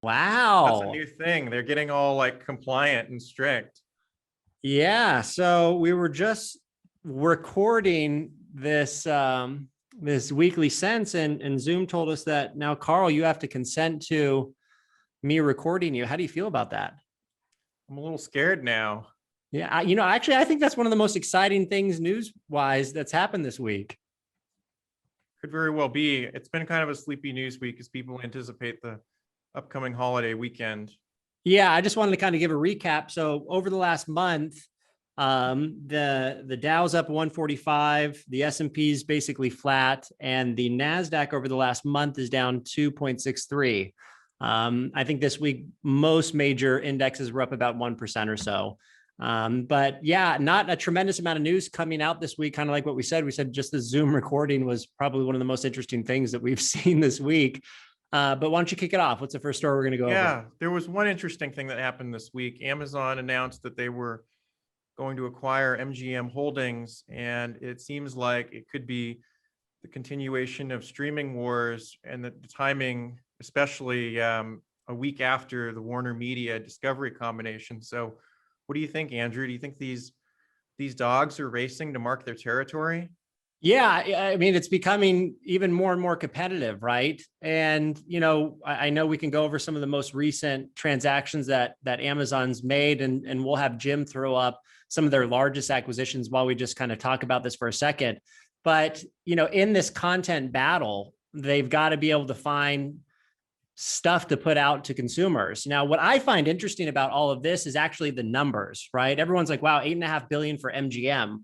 That's a Wow. new thing. They're getting all like compliant and strict. Yeah. So we were just recording this weekly sense, and Zoom told us that now, Carl, you have to consent to me recording you. How do you feel about that? I'm a little scared now. Yeah, actually, I think that's one of the most exciting things news-wise that's happened this week. Could very well be. It's been kind of a sleepy news week as people anticipate the upcoming holiday weekend. Yeah, I just wanted to kind of give a recap. So over the last month, the Dow's up 145, the S&P is basically flat, and the Nasdaq over the last month is down 2.63. I think this week most major indexes were up about 1% or so. But yeah, not a tremendous amount of news coming out this week. Kind of like what we said. We said just the Zoom recording was probably one of the most interesting things that we've seen this week. But why don't you kick it off? What's the first story we're going to go over? Yeah, there was one interesting thing that happened this week. Amazon announced that they were going to acquire MGM Holdings, and it seems like it could be the continuation of streaming wars and the timing, especially a week after the Warner Media Discovery combination. So, what do you think, Andrew? Do you think these dogs are racing to mark their territory? Yeah, I mean, it's becoming even more and more competitive, right? And I know we can go over some of the most recent transactions that Amazon's made, and we'll have Jim throw up some of their largest acquisitions while we just kind of talk about this for a second. But in this content battle, they've got to be able to find stuff to put out to consumers. Now, what I find interesting about all of this is actually the numbers, right? Everyone's like, wow, $8.5 billion for MGM.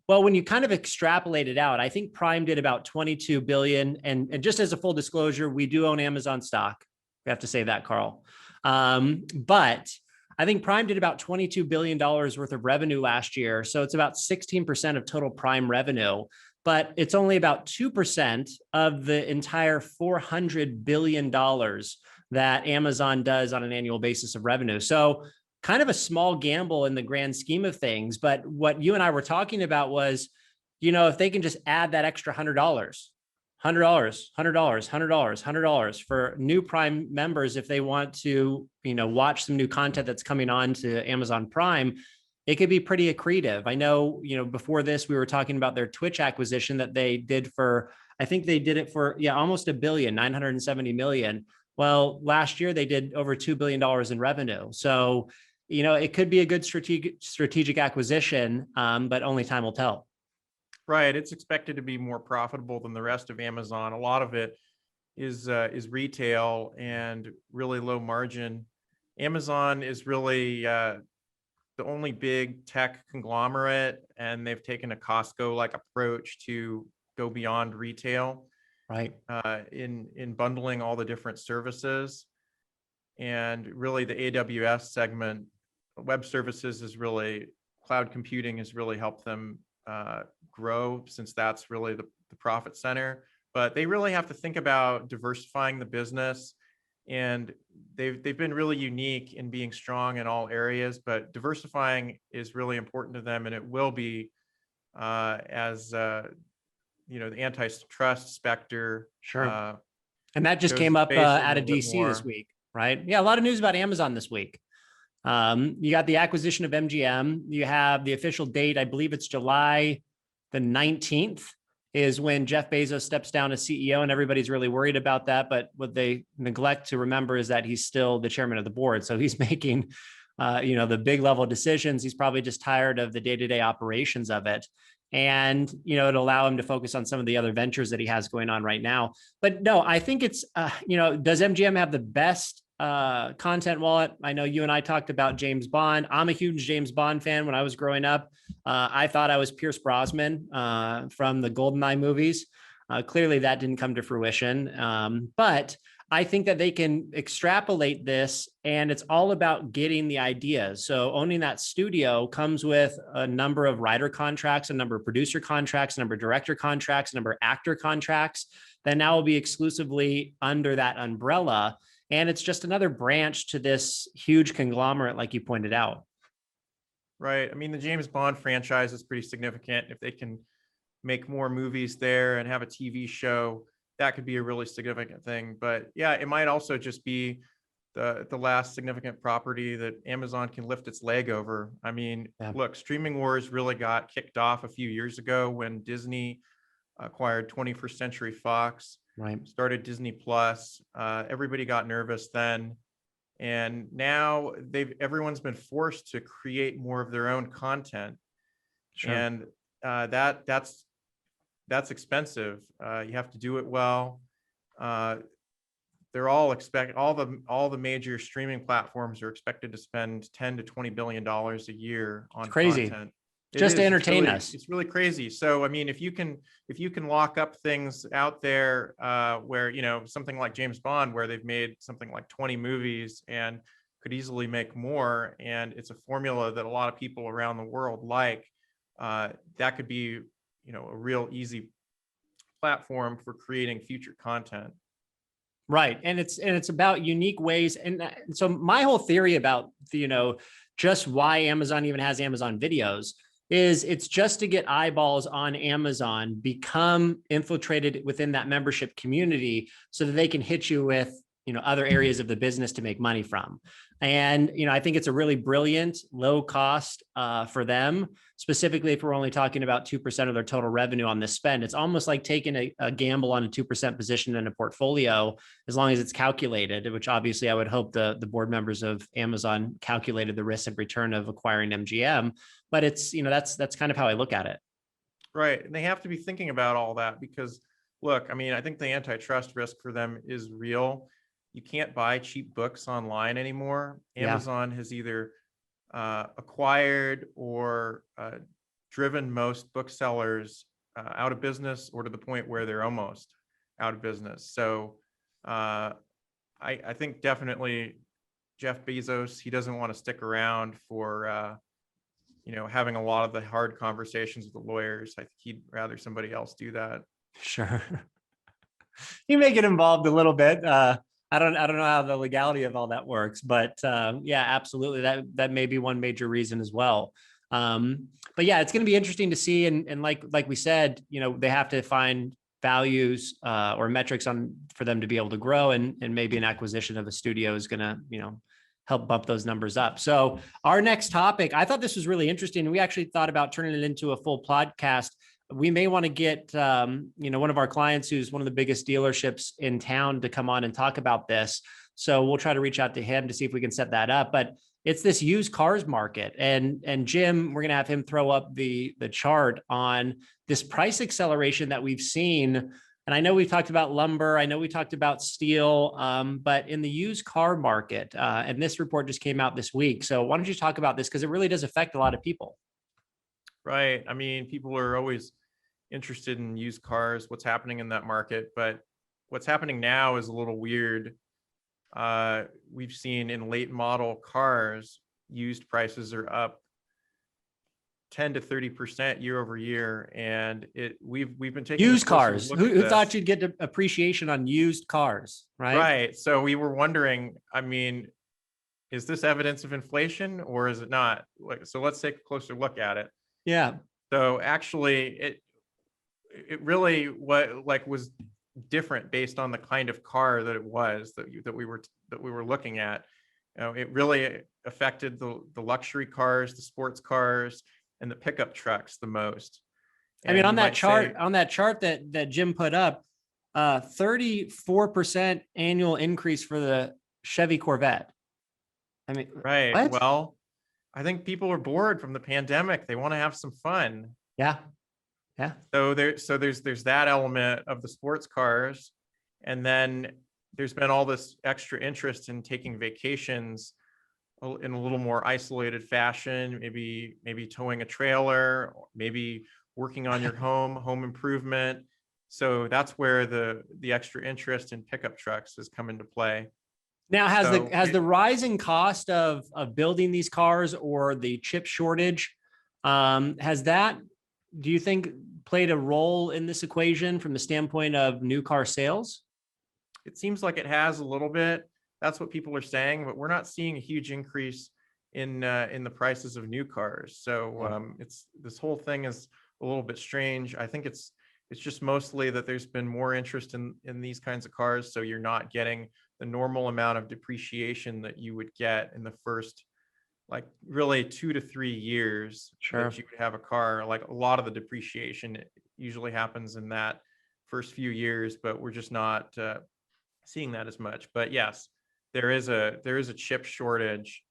Well, when you kind of extrapolate it out, I think Prime did about 22 billion. And just as a full disclosure, we do own Amazon stock. We have to say that, Carl. But I think Prime did about $22 billion worth of revenue last year. So it's about 16% of total Prime revenue, but it's only about 2% of the entire $400 billion that Amazon does on an annual basis of revenue. So kind of a small gamble in the grand scheme of things. But what you and I were talking about was, if they can just add that extra $100 for new Prime members, if they want to, watch some new content that's coming on to Amazon Prime, it could be pretty accretive. I know, before this, we were talking about their Twitch acquisition that they did for, I think they did it for, almost $1 billion, 970 million. Well, last year they did over $2 billion in revenue. So, it could be a good strategic acquisition, but only time will tell. Right. It's expected to be more profitable than the rest of Amazon. A lot of it is retail and really low margin. Amazon is really the only big tech conglomerate, and they've taken a Costco-like approach to go beyond retail, right? In bundling all the different services. And really the AWS segment, web services is really, cloud computing has really helped them grow, since that's really the profit center. But they really have to think about diversifying the business, and they've been really unique in being strong in all areas, but diversifying is really important to them, and it will be as the antitrust specter. Sure. And that just came up out of DC this week, right? Yeah, a lot of news about Amazon this week. You got the acquisition of MGM. You have the official date, I believe it's July the 19th is when Jeff Bezos steps down as CEO, and everybody's really worried about that. But what they neglect to remember is that he's still the chairman of the board. So he's making, the big level decisions. He's probably just tired of the day-to-day operations of it. And, it'll allow him to focus on some of the other ventures that he has going on right now. But no, I think it's, does MGM have the best content wallet? I know you and I talked about James Bond. I'm a huge James Bond fan. When I was growing up, I thought I was Pierce Brosnan from the GoldenEye movies. Clearly that didn't come to fruition. But I think that they can extrapolate this, and it's all about getting the ideas. So owning that studio comes with a number of writer contracts, a number of producer contracts, a number of director contracts, a number of actor contracts that now will be exclusively under that umbrella. And it's just another branch to this huge conglomerate, like you pointed out. Right. I mean, the James Bond franchise is pretty significant. If they can make more movies there and have a TV show, that could be a really significant thing. But yeah, it might also just be the last significant property that Amazon can lift its leg over. I mean, look, streaming wars really got kicked off a few years ago when Disney acquired 21st Century Fox, started Disney Plus. Everybody got nervous then. And now everyone's been forced to create more of their own content. And that's expensive. You have to do it well. They're all all the major streaming platforms are expected to spend $10 to $20 billion a year on content. Just to entertain us. It's really crazy. So, I mean, if you can lock up things out there where, something like James Bond, where they've made something like 20 movies and could easily make more, and it's a formula that a lot of people around the world like, that could be, a real easy platform for creating future content. Right. And it's about unique ways. And so my whole theory about, just why Amazon even has Amazon videos is it's just to get eyeballs on Amazon, become infiltrated within that membership community so that they can hit you with, other areas of the business to make money from. And, I think it's a really brilliant, low cost for them, specifically if we're only talking about 2% of their total revenue on this spend. It's almost like taking a gamble on a 2% position in a portfolio, as long as it's calculated, which obviously I would hope the board members of Amazon calculated the risk and return of acquiring MGM. But it's, that's kind of how I look at it. Right. And they have to be thinking about all that because, look, I mean, I think the antitrust risk for them is real. You can't buy cheap books online anymore. Amazon has either acquired or driven most booksellers out of business, or to the point where they're almost out of business. So I think definitely Jeff Bezos, he doesn't want to stick around for having a lot of the hard conversations with the lawyers. I think he'd rather somebody else do that. Sure. You may get involved a little bit. I don't know how the legality of all that works, but yeah, absolutely. That may be one major reason as well. But yeah, it's going to be interesting to see. And like we said, they have to find values or metrics for them to be able to grow, and maybe an acquisition of a studio is going to, help bump those numbers up. So our next topic, I thought this was really interesting. We actually thought about turning it into a full podcast. We may want to get, one of our clients who's one of the biggest dealerships in town to come on and talk about this. So we'll try to reach out to him to see if we can set that up. But it's this used cars market. And Jim, we're going to have him throw up the chart on this price acceleration that we've seen. And I know we've talked about lumber. I know we talked about steel, but in the used car market, and this report just came out this week. So why don't you talk about this? Because it really does affect a lot of people. Right. I mean, people are always interested in used cars, what's happening in that market, but what's happening now is a little weird. We've seen in late model cars, used prices are up 10 to 30% year over year. And we've been taking used cars. Who thought you'd get appreciation on used cars, right? Right. So we were wondering, I mean, is this evidence of inflation or is it not? So let's take a closer look at it. Yeah. So actually it really was different based on the kind of car that it was that we were looking at. It really affected the luxury cars, the sports cars, and the pickup trucks the most. And I mean, on that chart that Jim put up, 34% annual increase for the Chevy Corvette. I mean, right. What? Well, I think people are bored from the pandemic. They want to have some fun. Yeah. Yeah. So there's that element of the sports cars. And then there's been all this extra interest in taking vacations in a little more isolated fashion, maybe towing a trailer, maybe working on your home improvement. So that's where the extra interest in pickup trucks has come into play. Now, has the rising cost of building these cars or the chip shortage, has that, do you think, played a role in this equation from the standpoint of new car sales? It seems like it has a little bit. That's what people are saying, but we're not seeing a huge increase in the prices of new cars. So this whole thing is a little bit strange. I think it's just mostly that there's been more interest in these kinds of cars. So you're not getting the normal amount of depreciation that you would get in the first, like really 2 to 3 years Sure. that you would have a car. Like a lot of the depreciation usually happens in that first few years, but we're just not seeing that as much. But yes, there is a chip shortage,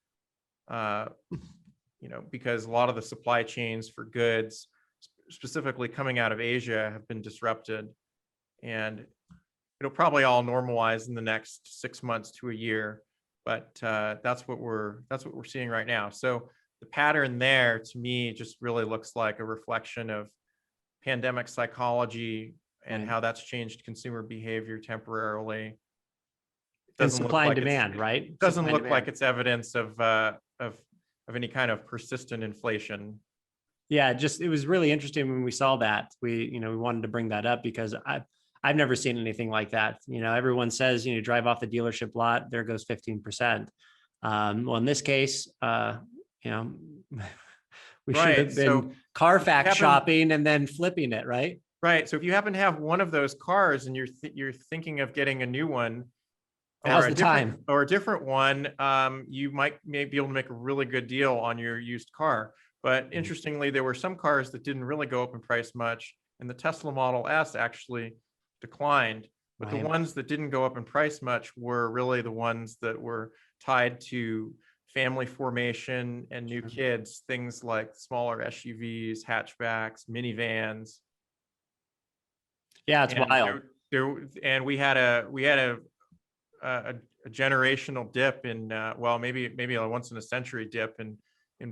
because a lot of the supply chains for goods, specifically coming out of Asia, have been disrupted, and it'll probably all normalize in the next 6 months to a year. But that's what we're seeing right now. So the pattern there, to me, just really looks like a reflection of pandemic psychology and how that's changed consumer behavior temporarily. And supply and demand, right? It doesn't look like it's evidence of any kind of persistent inflation. Yeah, it was really interesting when we saw that. We wanted to bring that up because I've never seen anything like that. Everyone says, drive off the dealership lot, there goes 15%. Well, in this case, we should have been Carfax shopping and then flipping it, right? Right. So if you happen to have one of those cars and you're thinking of getting a new one, now's the time, or a different one, you may be able to make a really good deal on your used car. But interestingly, there were some cars that didn't really go up in price much, and the Tesla Model S actually declined. But the ones that didn't go up in price much were really the ones that were tied to family formation and new kids, things like smaller SUVs, hatchbacks, minivans. Yeah, it's wild. And we had a generational dip in maybe a once in a century dip in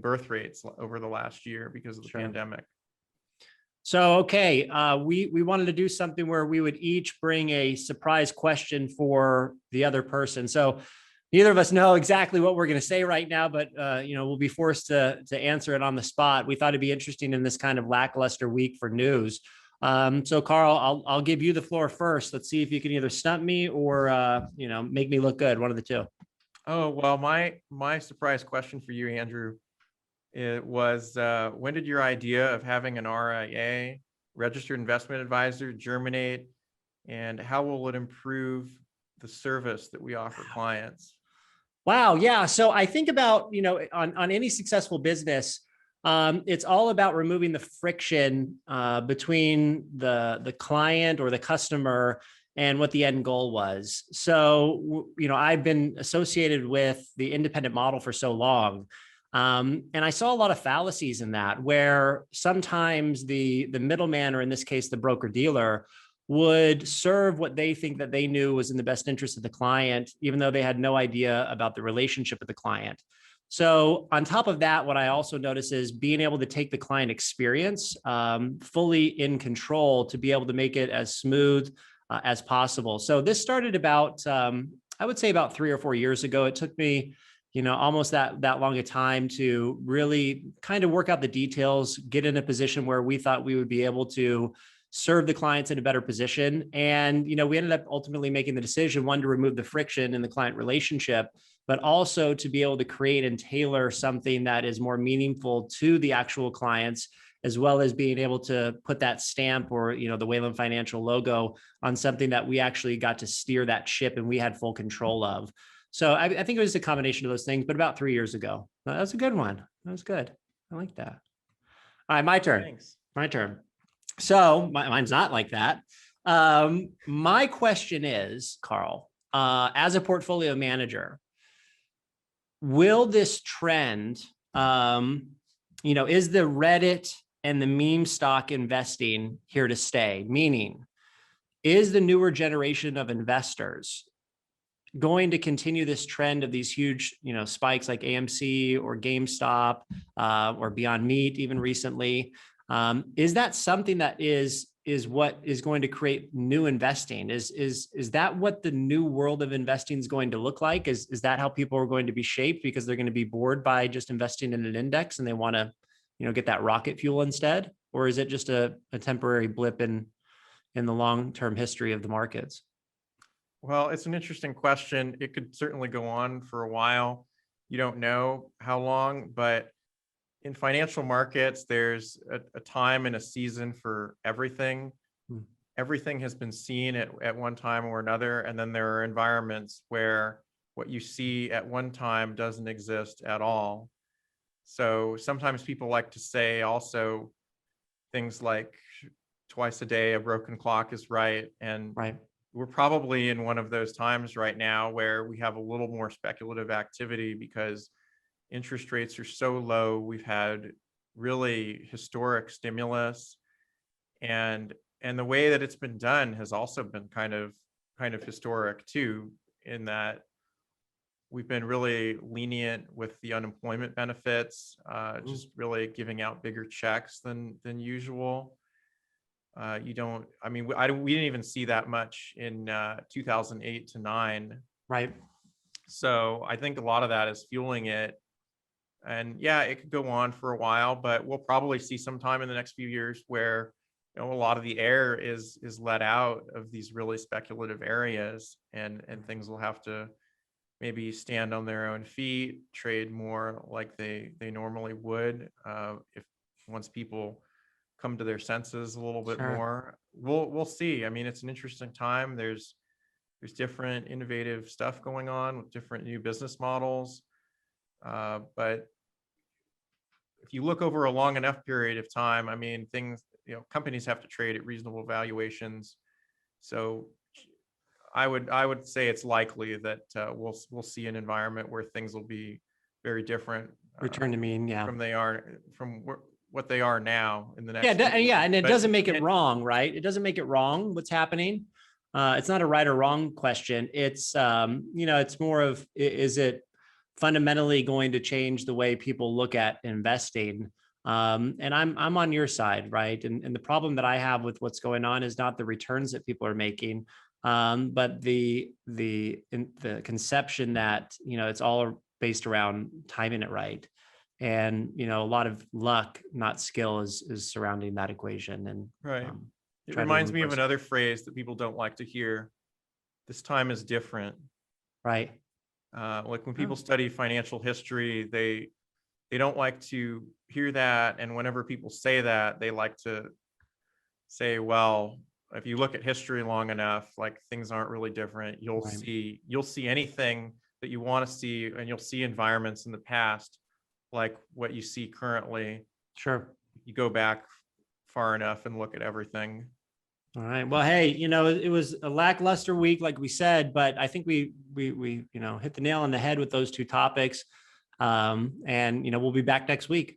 birth rates over the last year because of the pandemic. So, okay, we wanted to do something where we would each bring a surprise question for the other person. So neither of us know exactly what we're going to say right now, but we'll be forced to answer it on the spot. We thought it'd be interesting in this kind of lackluster week for news. So Carl, I'll give you the floor first. Let's see if you can either stump me or make me look good. One of the two. Oh, well, my surprise question for you, Andrew, it was, when did your idea of having an RIA, registered investment advisor, germinate, and how will it improve the service that we offer clients? Wow. Yeah. So I think about, on any successful business, it's all about removing the friction between the client or the customer and what the end goal was. So, I've been associated with the independent model for so long. And I saw a lot of fallacies in that, where sometimes the middleman, or in this case, the broker dealer, would serve what they think that they knew was in the best interest of the client, even though they had no idea about the relationship with the client. So on top of that, what I also notice is being able to take the client experience fully in control to be able to make it as smooth as possible. So this started about, I would say about 3 or 4 years ago. It took me almost that long a time to really kind of work out the details, get in a position where we thought we would be able to serve the clients in a better position. And, we ended up ultimately making the decision, one, to remove the friction in the client relationship, but also to be able to create and tailor something that is more meaningful to the actual clients, as well as being able to put that stamp or, the Whalen Financial logo on something that we actually got to steer that ship and we had full control of. So I think it was a combination of those things, but about 3 years ago. That was a good one. That was good. I like that. All right, my turn. Thanks. My turn. So mine's not like that. My question is, Carl, as a portfolio manager, will this trend, is the Reddit and the meme stock investing here to stay? Meaning, is the newer generation of investors going to continue this trend of these huge, spikes like AMC or GameStop or Beyond Meat, even recently? Is that something that is what is going to create new investing? Is that what the new world of investing is going to look like? Is that how people are going to be shaped, because they're going to be bored by just investing in an index and they want to, get that rocket fuel instead? Or is it just a temporary blip in the long-term history of the markets? Well, it's an interesting question. It could certainly go on for a while. You don't know how long, but in financial markets, there's a time and a season for everything. everything has been seen at one time or another. And then there are environments where what you see at one time doesn't exist at all. So sometimes people like to say also things like twice a day, a broken clock is right. And Right. we're probably in one of those times right now where we have a little more speculative activity because interest rates are so low. We've had really historic stimulus, and the way that it's been done has also been kind of historic too, in that we've been really lenient with the unemployment benefits, just really giving out bigger checks than usual. We didn't even see that much in 2008 to 9. Right. So I think a lot of that is fueling it. And yeah, it could go on for a while, but we'll probably see sometime in the next few years where, a lot of the air is let out of these really speculative areas, and things will have to maybe stand on their own feet, trade more like they normally would, if once people come to their senses a little bit Sure. more. We'll see. I mean, it's an interesting time. There's different innovative stuff going on with different new business models. But if you look over a long enough period of time, I mean, companies have to trade at reasonable valuations. So I would say it's likely that we'll see an environment where things will be very different. Return to mean, yeah. From what they are now in the next. And it doesn't make it wrong, right? It doesn't make it wrong what's happening. It's not a right or wrong question. It's it's more of, is it fundamentally going to change the way people look at investing? And I'm on your side, right? And the problem that I have with what's going on is not the returns that people are making, but the conception that it's all based around timing it right, and a lot of luck, not skill, is surrounding that equation. And right, it reminds me of another phrase that people don't like to hear: "This time is different." Right. Like when people study financial history, they don't like to hear that. And whenever people say that, they like to say, well, if you look at history long enough, like things aren't really different. You'll see anything that you want to see, and you'll see environments in the past like what you see currently. Sure. You go back far enough and look at everything. All right. Well, hey, it was a lackluster week, like we said, but I think we hit the nail on the head with those two topics. And we'll be back next week.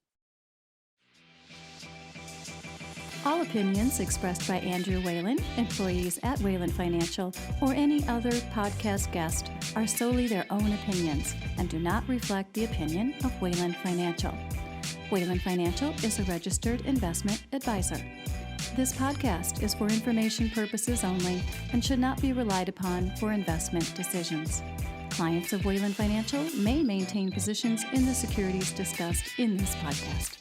All opinions expressed by Andrew Whalen, employees at Whalen Financial, or any other podcast guest are solely their own opinions and do not reflect the opinion of Whalen Financial. Whalen Financial is a registered investment advisor. This podcast is for information purposes only and should not be relied upon for investment decisions. Clients of Whalen Financial may maintain positions in the securities discussed in this podcast.